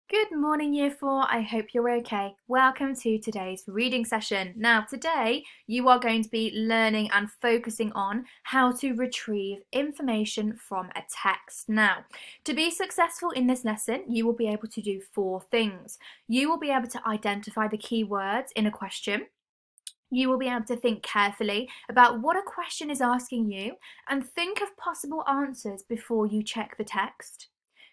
Good morning, Year 4. I hope you're okay. Welcome to today's reading session. Now, today you are going to be learning and focusing on how to retrieve information from a text. Now, to be successful in this lesson, you will be able to do 4 things. You will be able to identify the key words in a question. You will be able to think carefully about what a question is asking you and think of possible answers before you check the text.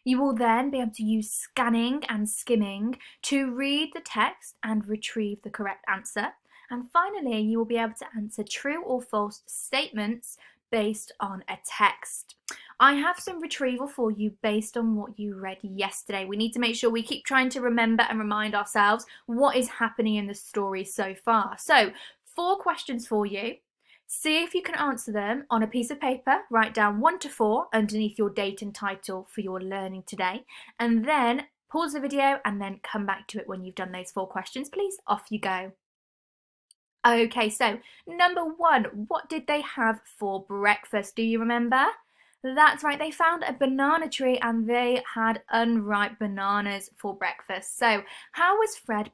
You will then be able to use scanning and skimming to read the text and retrieve the correct answer. And finally, you will be able to answer true or false statements based on a text. I have some retrieval for you based on what you read yesterday. We need to make sure we keep trying to remember and remind ourselves what is happening in the story so far. So, 4 questions for you. See if you can answer them on a piece of paper. Write down 1 to 4 underneath your date and title for your learning today. And then pause the video and then come back to it when you've done those 4 questions. Please, off you go. Okay, so number 1, what did they have for breakfast? Do you remember? That's right, they found a banana tree and they had unripe bananas for breakfast. So, how was Fred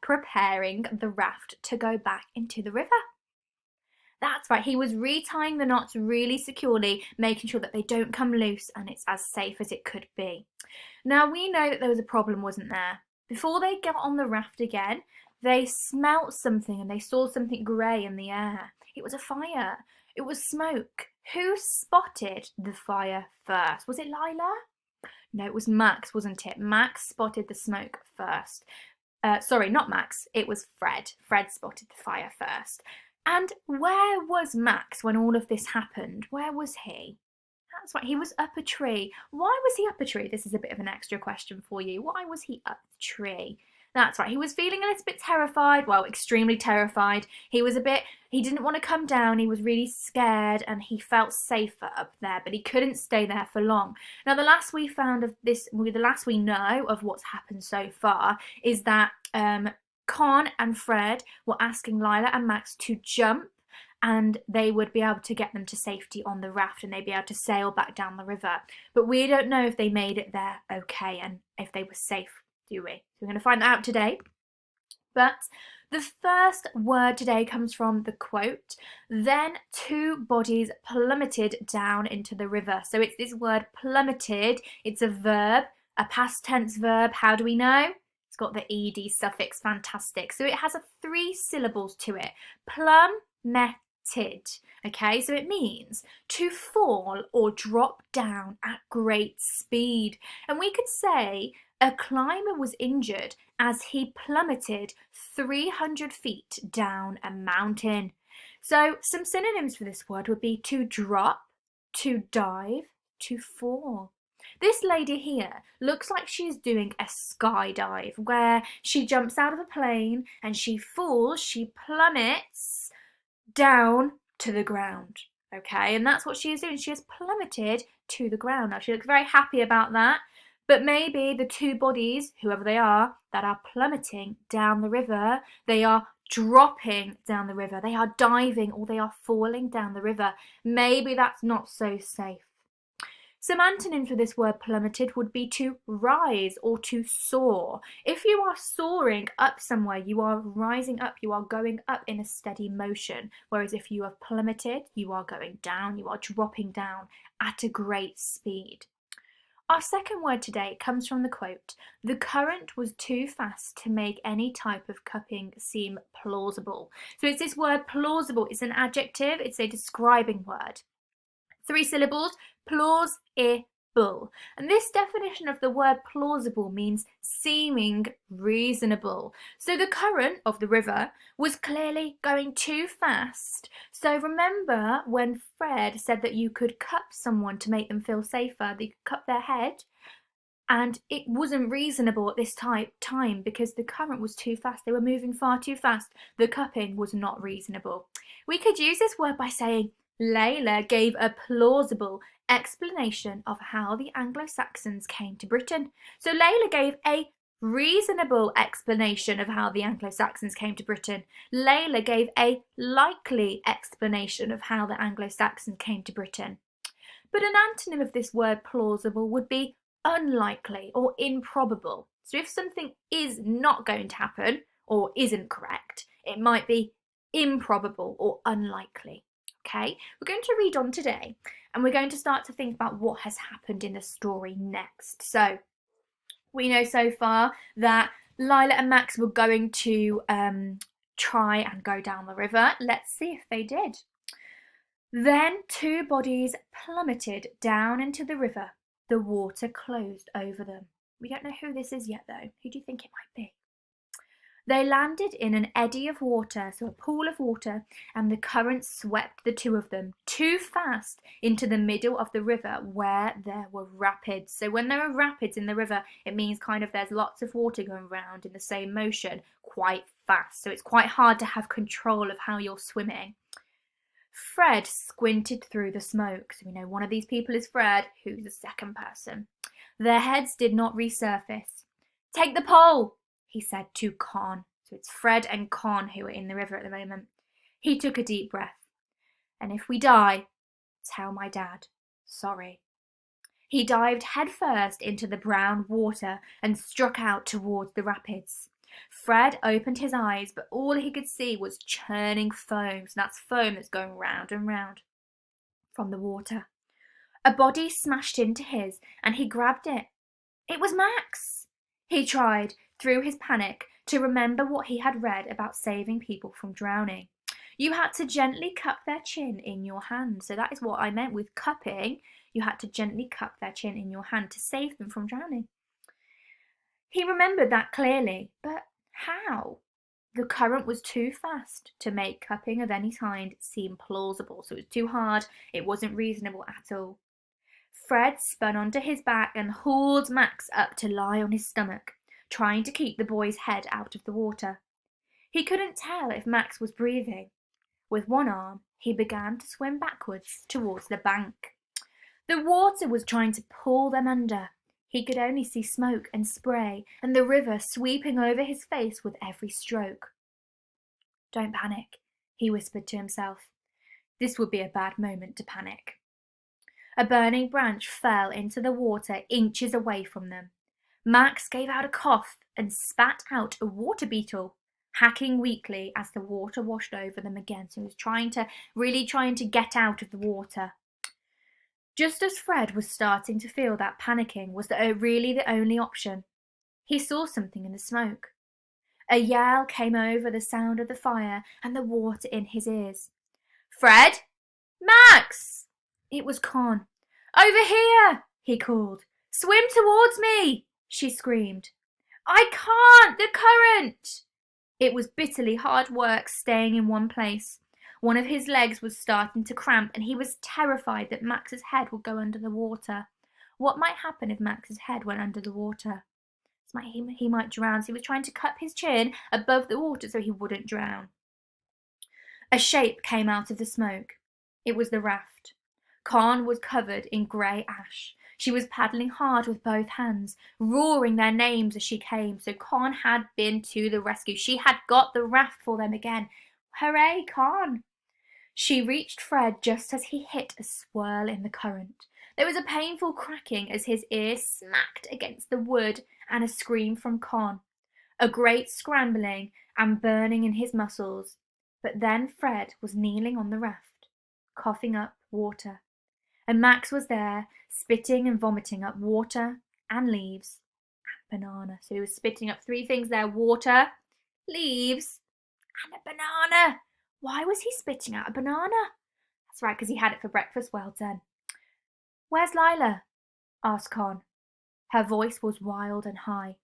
preparing the raft to go back into the river? That's right, he was retying the knots really securely, making sure that they don't come loose and it's as safe as it could be. Now, we know that there was a problem, wasn't there? Before they got on the raft again, they smelt something and they saw something grey in the air. It was a fire. It was smoke. Who spotted the fire first? Was it Lila? No, it was Max, wasn't it? Max spotted the smoke first. Sorry, not Max. It was Fred. Fred spotted the fire first. And where was Max when all of this happened? Where was he? That's right, he was up a tree. Why was he up a tree? This is a bit of an extra question for you. Why was he up the tree? That's right, he was feeling a little bit terrified, well, extremely terrified. He didn't want to come down, he was really scared and he felt safer up there, but he couldn't stay there for long. Now, the last we know of what's happened so far is that Con and Fred were asking Lila and Max to jump and they would be able to get them to safety on the raft and they'd be able to sail back down the river. But we don't know if they made it there okay and if they were safe, do we? So we're going to find that out today. But the first word today comes from the quote, "Then 2 bodies plummeted down into the river." So it's this word plummeted. It's a verb, a past tense verb. How do we know? It's got the ed suffix, fantastic. So it has 3 syllables to it. Plummeted. Okay, so it means to fall or drop down at great speed. And we could say a climber was injured as he plummeted 300 feet down a mountain. So some synonyms for this word would be to drop, to dive, to fall. This lady here looks like she's doing a skydive where she jumps out of a plane and she falls, she plummets down to the ground. Okay, and that's what she is doing. She has plummeted to the ground. Now, she looks very happy about that, but maybe the 2 bodies, whoever they are, that are plummeting down the river, they are dropping down the river, they are diving, or they are falling down the river. Maybe that's not so safe. Some antonyms for this word plummeted would be to rise or to soar. If you are soaring up somewhere, you are rising up, you are going up in a steady motion. Whereas if you have plummeted, you are going down, you are dropping down at a great speed. Our second word today comes from the quote, "The current was too fast to make any type of cupping seem plausible." So it's this word plausible. It's an adjective, it's a describing word. 3 syllables, plausible. And this definition of the word plausible means seeming reasonable. So the current of the river was clearly going too fast. So remember when Fred said that you could cup someone to make them feel safer, they could cup their head, and it wasn't reasonable at this time because the current was too fast. They were moving far too fast. The cupping was not reasonable. We could use this word by saying, Layla gave a plausible explanation of how the Anglo-Saxons came to Britain. So Layla gave a reasonable explanation of how the Anglo-Saxons came to Britain. Layla gave a likely explanation of how the Anglo-Saxons came to Britain. But an antonym of this word plausible would be unlikely or improbable. So if something is not going to happen or isn't correct, it might be improbable or unlikely. Okay, we're going to read on today and we're going to start to think about what has happened in the story next. So we know so far that Lila and Max were going to try and go down the river. Let's see if they did. Then two bodies plummeted down into the river. The water closed over them. We don't know who this is yet though. Who do you think it might be? They landed in an eddy of water, so a pool of water, and the current swept the two of them too fast into the middle of the river where there were rapids. So when there are rapids in the river, it means kind of there's lots of water going around in the same motion quite fast. So it's quite hard to have control of how you're swimming. Fred squinted through the smoke. So we know one of these people is Fred, who's the second person. Their heads did not resurface. "Take the pole," he said to Con. So it's Fred and Con who are in the river at the moment. He took a deep breath. "And if we die, tell my dad. Sorry." He dived headfirst into the brown water and struck out towards the rapids. Fred opened his eyes, but all he could see was churning foam. So that's foam that's going round and round from the water. A body smashed into his and he grabbed it. It was Max. He tried, through his panic, to remember what he had read about saving people from drowning. You had to gently cup their chin in your hand. So that is what I meant with cupping. You had to gently cup their chin in your hand to save them from drowning. He remembered that clearly, but how? The current was too fast to make cupping of any kind seem plausible, so it was too hard, it wasn't reasonable at all. Fred spun onto his back and hauled Max up to lie on his stomach, trying to keep the boy's head out of the water. He couldn't tell if Max was breathing. With one arm, he began to swim backwards towards the bank. The water was trying to pull them under. He could only see smoke and spray and the river sweeping over his face with every stroke. "Don't panic," he whispered to himself. This would be a bad moment to panic. A burning branch fell into the water inches away from them. Max gave out a cough and spat out a water beetle, hacking weakly as the water washed over them again. So he was really trying to get out of the water. Just as Fred was starting to feel that panicking was really the only option, he saw something in the smoke. A yell came over the sound of the fire and the water in his ears. "Fred! Max!" It was Con. "Over here!" he called. "Swim towards me!" she screamed. "I can't! The current!" It was bitterly hard work staying in one place. One of his legs was starting to cramp and he was terrified that Max's head would go under the water. What might happen if Max's head went under the water? He might drown, so he was trying to cup his chin above the water so he wouldn't drown. A shape came out of the smoke. It was the raft. Con was covered in grey ash. She was paddling hard with both hands, roaring their names as she came. So Con had been to the rescue. She had got the raft for them again. Hooray, Con! She reached Fred just as he hit a swirl in the current. There was a painful cracking as his ear smacked against the wood and a scream from Con. A great scrambling and burning in his muscles. But then Fred was kneeling on the raft, coughing up water. And Max was there, spitting and vomiting up water and leaves and banana. So he was spitting up three things there: water, leaves, and a banana. Why was he spitting out a banana? That's right, because he had it for breakfast. Well done. "Where's Lila?" asked Con. Her voice was wild and high.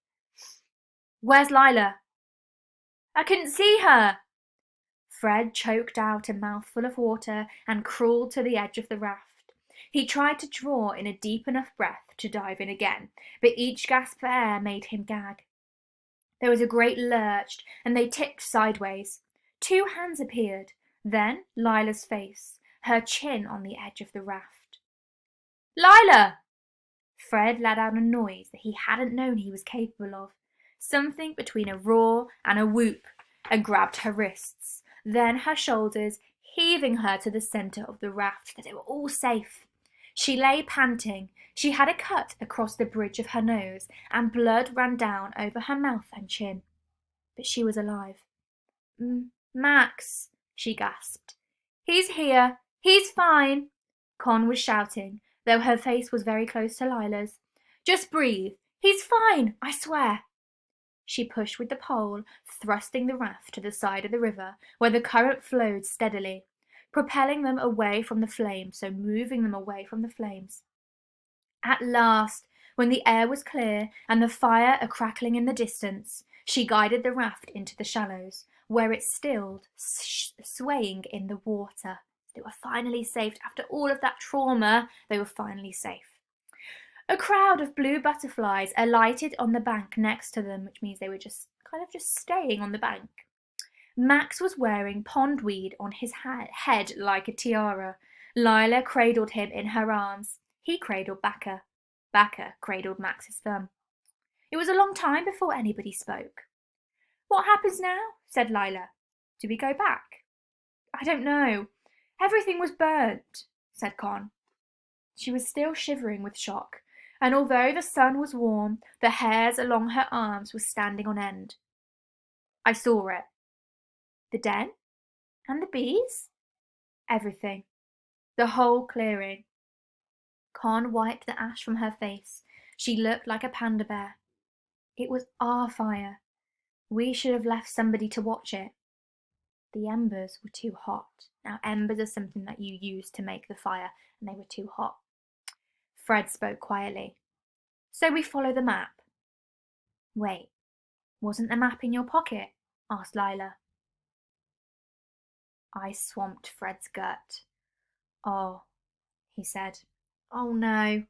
"Where's Lila?" "I couldn't see her." Fred choked out a mouthful of water and crawled to the edge of the raft. He tried to draw in a deep enough breath to dive in again, but each gasp of air made him gag. There was a great lurch, and they tipped sideways. Two hands appeared, then Lila's face, her chin on the edge of the raft. "Lila!" Fred let out a noise that he hadn't known he was capable of, something between a roar and a whoop, and grabbed her wrists, then her shoulders, heaving her to the centre of the raft so that they were all safe. She lay panting. She had a cut across the bridge of her nose, and blood ran down over her mouth and chin. But she was alive. Max, she gasped. He's here. He's fine. Con was shouting, though her face was very close to Lila's. Just breathe. He's fine, I swear. She pushed with the pole, thrusting the raft to the side of the river, where the current flowed steadily, propelling them away from the flames, so moving them away from the flames. At last, when the air was clear and the fire a crackling in the distance, she guided the raft into the shallows, where it stilled, swaying in the water. They were finally safe. After all of that trauma, they were finally safe. A crowd of blue butterflies alighted on the bank next to them, which means they were just staying on the bank. Max was wearing pondweed on his head like a tiara. Lila cradled him in her arms. He cradled Bacca. Bacca cradled Max's thumb. It was a long time before anybody spoke. What happens now? Said Lila. Do we go back? I don't know. Everything was burnt, said Con. She was still shivering with shock, and although the sun was warm, the hairs along her arms were standing on end. I saw it. The den? And the bees? Everything. The whole clearing. Con wiped the ash from her face. She looked like a panda bear. It was our fire. We should have left somebody to watch it. The embers were too hot. Now, embers are something that you use to make the fire, and they were too hot. Fred spoke quietly. So we follow the map. Wait, wasn't the map in your pocket? Asked Lila. I swamped Fred's gut. Oh, he said. Oh no.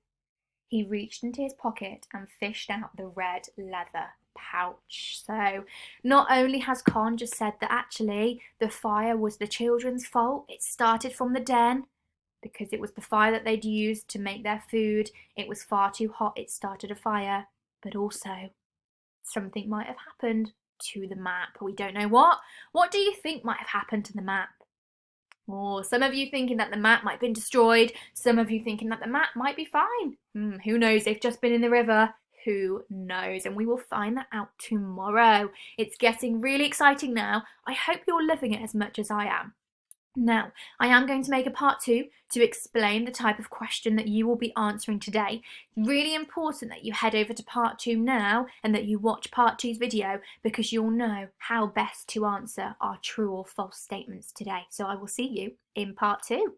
He reached into his pocket and fished out the red leather pouch. So not only has Con just said that actually the fire was the children's fault, it started from the den because it was the fire that they'd used to make their food. It was far too hot, it started a fire, but also something might have happened to the map. We don't know what. What do you think might have happened to the map? Or some of you thinking that the map might have been destroyed. Some of you thinking that the map might be fine. Who knows? They've just been in the river. Who knows? And we will find that out tomorrow. It's getting really exciting now. I hope you're loving it as much as I am. Now, I am going to make a part 2 to explain the type of question that you will be answering today. It's really important that you head over to part 2 now and that you watch part 2's video because you'll know how best to answer our true or false statements today. So I will see you in part 2.